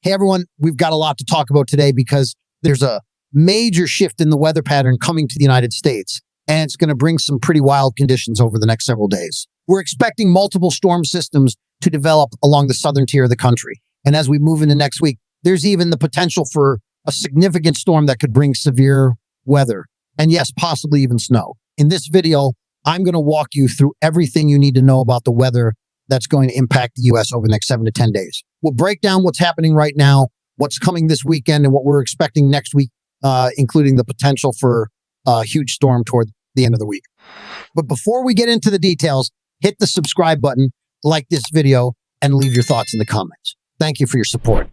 Hey, everyone, we've got a lot to talk about today because there's a major shift in the weather pattern coming to the United States, and it's going to bring some pretty wild conditions over the next several days. We're expecting multiple storm systems to develop along the southern tier of the country. And as we move into next week, there's even the potential for a significant storm that could bring severe weather and, yes, possibly even snow. In this video, I'm going to walk you through everything you need to know about the weather that's going to impact the U.S. over the next 7 to 10 days. We'll break down what's happening right now, what's coming this weekend, and what we're expecting next week, including the potential for a huge storm toward the end of the week. But before we get into the details, hit the subscribe button, like this video, and leave your thoughts in the comments. Thank you for your support.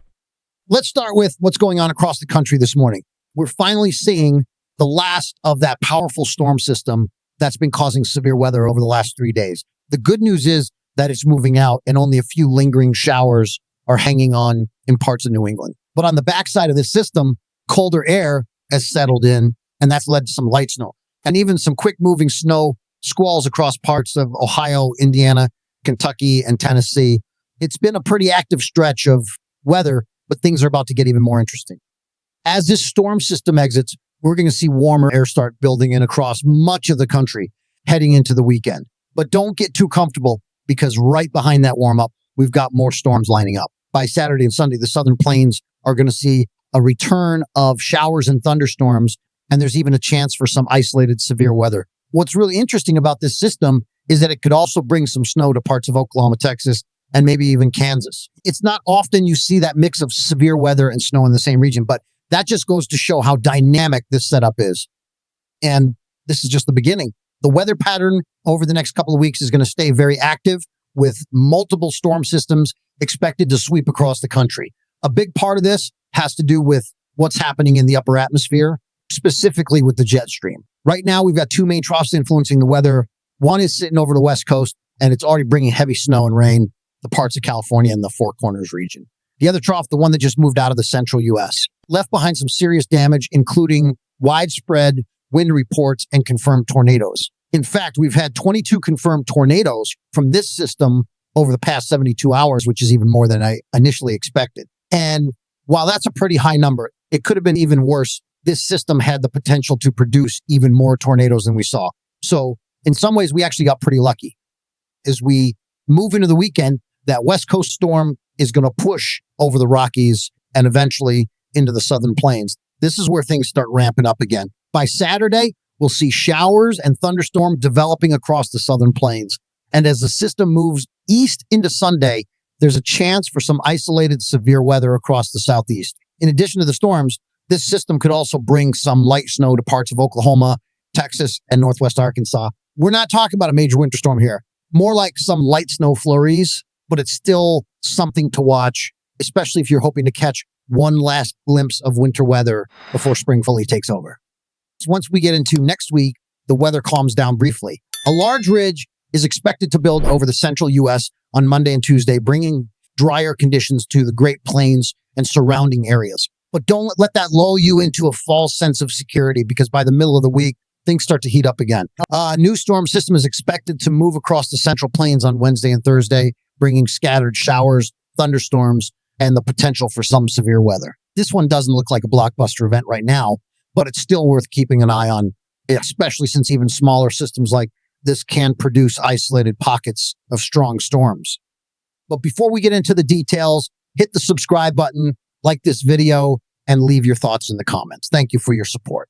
Let's start with what's going on across the country this morning. We're finally seeing the last of that powerful storm system that's been causing severe weather over the last 3 days. The good news is that it's moving out and only a few lingering showers are hanging on in parts of New England. But on the backside of this system, colder air has settled in, and that's led to some light snow and even some quick moving snow squalls across parts of Ohio, Indiana, Kentucky, and Tennessee. It's been a pretty active stretch of weather, but things are about to get even more interesting. As this storm system exits, we're going to see warmer air start building in across much of the country heading into the weekend. But don't get too comfortable, because right behind that warm up, we've got more storms lining up. By Saturday and Sunday, the southern plains are going to see a return of showers and thunderstorms, and there's even a chance for some isolated severe weather. What's really interesting about this system is that it could also bring some snow to parts of Oklahoma, Texas, and maybe even Kansas. It's not often you see that mix of severe weather and snow in the same region, but that just goes to show how dynamic this setup is. And this is just the beginning. The weather pattern over the next couple of weeks is going to stay very active, with multiple storm systems expected to sweep across the country. A big part of this has to do with what's happening in the upper atmosphere, specifically with the jet stream. Right now, we've got two main troughs influencing the weather. One is sitting over the West Coast, and it's already bringing heavy snow and rain to parts of California and the Four Corners region. The other trough, the one that just moved out of the central U.S., left behind some serious damage, including widespread wind reports and confirmed tornadoes. In fact, we've had 22 confirmed tornadoes from this system over the past 72 hours, which is even more than I initially expected. And while that's a pretty high number, it could have been even worse. This system had the potential to produce even more tornadoes than we saw. So in some ways, we actually got pretty lucky. As we move into the weekend, that West Coast storm is going to push over the Rockies and eventually into the southern plains. This is where things start ramping up again. By Saturday, we'll see showers and thunderstorms developing across the southern plains. And as the system moves east into Sunday, there's a chance for some isolated severe weather across the southeast. In addition to the storms, this system could also bring some light snow to parts of Oklahoma, Texas, and northwest Arkansas. We're not talking about a major winter storm here, more like some light snow flurries, but it's still something to watch, especially if you're hoping to catch one last glimpse of winter weather before spring fully takes over. Once we get into next week, the weather calms down briefly. A large ridge is expected to build over the central U.S. on Monday and Tuesday, bringing drier conditions to the Great Plains and surrounding areas. But don't let that lull you into a false sense of security, because by the middle of the week, things start to heat up again. A new storm system is expected to move across the central plains on Wednesday and Thursday, bringing scattered showers, thunderstorms, and the potential for some severe weather. This one doesn't look like a blockbuster event right now, but it's still worth keeping an eye on, especially since even smaller systems like this can produce isolated pockets of strong storms. But before we get into the details, hit the subscribe button, like this video, and leave your thoughts in the comments. Thank you for your support.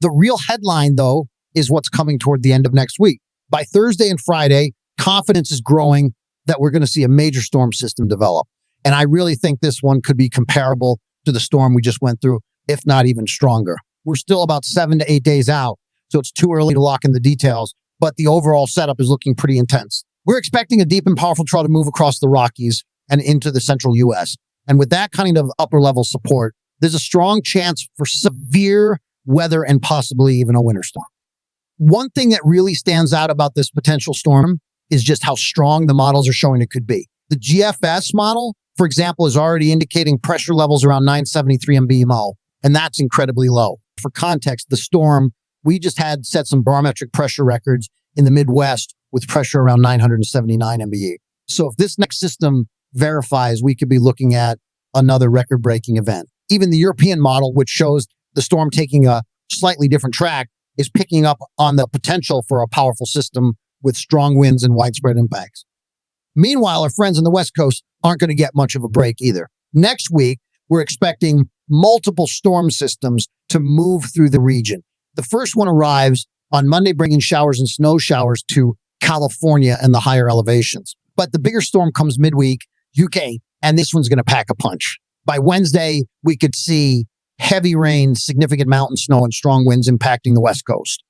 The real headline, though, is what's coming toward the end of next week. By Thursday and Friday, confidence is growing that we're going to see a major storm system develop. And I really think this one could be comparable to the storm we just went through, if not even stronger. We're still about 7 to 8 days out, so it's too early to lock in the details, but the overall setup is looking pretty intense. We're expecting a deep and powerful trough to move across the Rockies and into the central U.S. And with that kind of upper level support, there's a strong chance for severe weather and possibly even a winter storm. One thing that really stands out about this potential storm is just how strong the models are showing it could be. The GFS model, for example, is already indicating pressure levels around 973 MBMO, and that's incredibly low. For context, the storm we just had set some barometric pressure records in the Midwest with pressure around 979 MBE. So if this next system verifies, we could be looking at another record-breaking event. Even the European model, which shows the storm taking a slightly different track, is picking up on the potential for a powerful system with strong winds and widespread impacts. Meanwhile, our friends on the West Coast aren't going to get much of a break either. Next week, we're expecting multiple storm systems to move through the region. The first one arrives on Monday, bringing showers and snow showers to California and the higher elevations. But the bigger storm comes midweek, UK, and this one's going to pack a punch. By Wednesday, we could see heavy rain, significant mountain snow, and strong winds impacting the West Coast.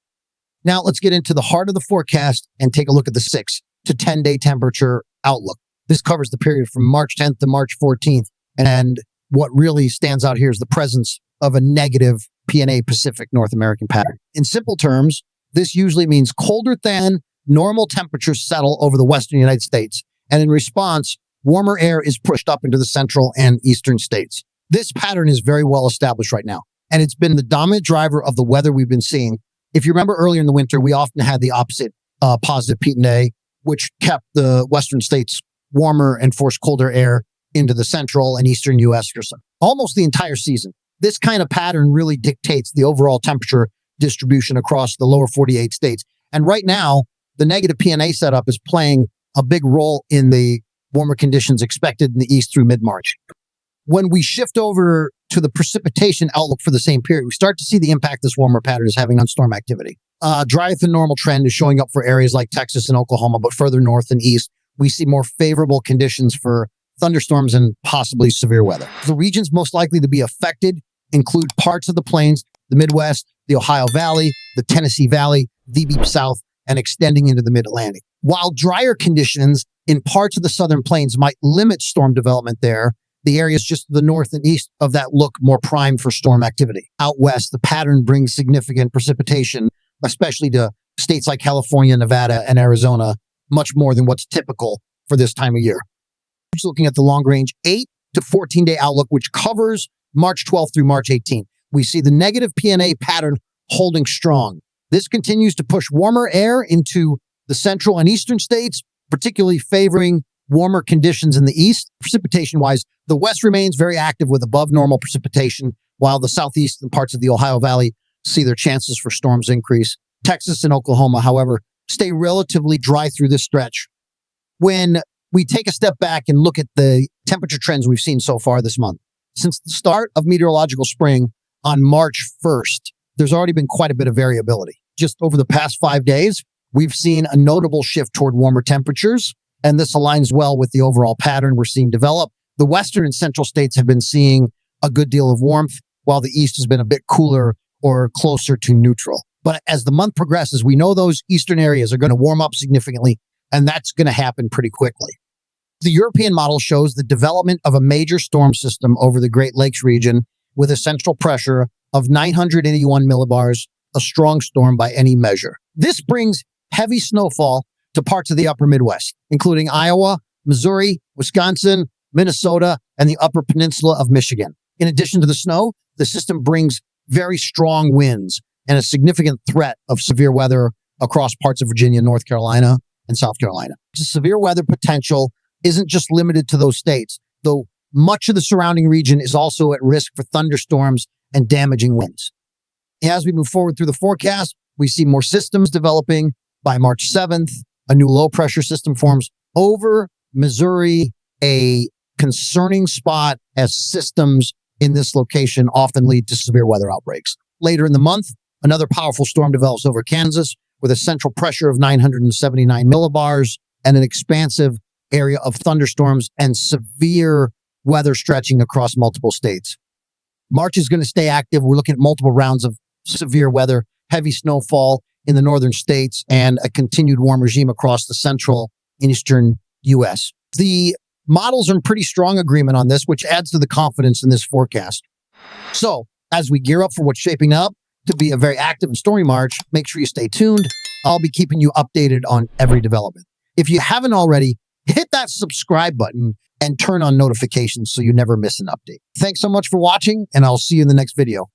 Now, let's get into the heart of the forecast and take a look at the 6 to 10-day temperature outlook. This covers the period from March 10th to March 14th. And what really stands out here is the presence of a negative PNA Pacific North American pattern. In simple terms, this usually means colder than normal temperatures settle over the western United States. And in response, warmer air is pushed up into the central and eastern states. This pattern is very well established right now, and it's been the dominant driver of the weather we've been seeing. If you remember earlier in the winter, we often had the opposite positive PNA, which kept the western states warmer and forced colder air into the central and eastern U.S. for almost the entire season. This kind of pattern really dictates the overall temperature distribution across the lower 48 states. And right now, the negative PNA setup is playing a big role in the warmer conditions expected in the east through mid-March. When we shift over to the precipitation outlook for the same period, we start to see the impact this warmer pattern is having on storm activity. Drier than normal trend is showing up for areas like Texas and Oklahoma, but further north and east, we see more favorable conditions for thunderstorms and possibly severe weather. The regions most likely to be affected include parts of the plains, the Midwest, the Ohio Valley, the Tennessee Valley, the deep south, and extending into the mid-Atlantic. While drier conditions in parts of the southern plains might limit storm development there, the areas just to the north and east of that look more primed for storm activity. Out west, the pattern brings significant precipitation, especially to states like California, Nevada, and Arizona, much more than what's typical for this time of year. Just looking at the long range 8 to 14-day outlook, which covers March 12th through March 18th. We see the negative PNA pattern holding strong. This continues to push warmer air into the central and eastern states, particularly favoring warmer conditions in the east. Precipitation-wise, the west remains very active with above normal precipitation, while the southeast and parts of the Ohio Valley see their chances for storms increase. Texas and Oklahoma, however, stay relatively dry through this stretch. When we take a step back and look at the temperature trends we've seen so far this month, since the start of meteorological spring on March 1st, there's already been quite a bit of variability. Just over the past 5 days, we've seen a notable shift toward warmer temperatures, and this aligns well with the overall pattern we're seeing develop. The western and central states have been seeing a good deal of warmth, while the east has been a bit cooler or closer to neutral. But as the month progresses, we know those eastern areas are going to warm up significantly, and that's going to happen pretty quickly. The European model shows the development of a major storm system over the Great Lakes region with a central pressure of 981 millibars, a strong storm by any measure. This brings heavy snowfall to parts of the upper Midwest, including Iowa, Missouri, Wisconsin, Minnesota, and the upper peninsula of Michigan. In addition to the snow, the system brings very strong winds and a significant threat of severe weather across parts of Virginia, North Carolina, and South Carolina. The severe weather potential isn't just limited to those states, though much of the surrounding region is also at risk for thunderstorms and damaging winds. As we move forward through the forecast, we see more systems developing. By March 7th, a new low pressure system forms over Missouri, a concerning spot as systems in this location often lead to severe weather outbreaks. Later in the month, another powerful storm develops over Kansas with a central pressure of 979 millibars and an expansive area of thunderstorms and severe weather stretching across multiple states. March is going to stay active. We're looking at multiple rounds of severe weather, heavy snowfall in the northern states, and a continued warm regime across the central and eastern U.S. The models are in pretty strong agreement on this, which adds to the confidence in this forecast. So, as we gear up for what's shaping up to be a very active and stormy March, make sure you stay tuned. I'll be keeping you updated on every development. If you haven't already, hit that subscribe button and turn on notifications so you never miss an update. Thanks so much for watching, and I'll see you in the next video.